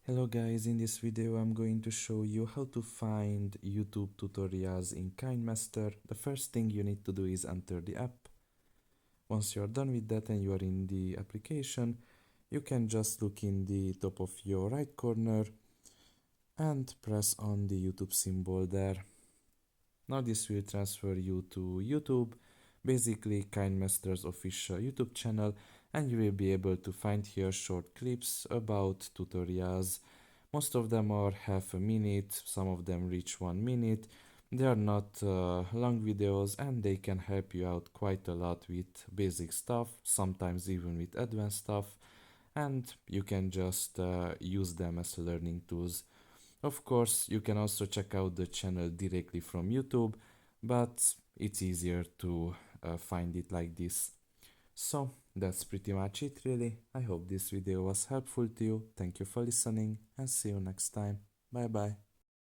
Hello guys, in this video I'm going to show you how to find YouTube tutorials in Kinemaster. The first thing you need to do is enter the app. Once you're done with that and you are in the application, you can just look in the top of your right corner and press on the YouTube symbol there. Now this will transfer you to YouTube, basically Kinemaster's official YouTube channel, and you will be able to find here short clips about tutorials. Most of them are half a minute, some of them reach 1 minute. They are not long videos and they can help you out quite a lot with basic stuff, sometimes even with advanced stuff, and you can just use them as learning tools. Of course, you can also check out the channel directly from YouTube, but it's easier to find it like this. So that's pretty much it really. I hope this video was helpful to you. Thank you for listening and see you next time. Bye bye.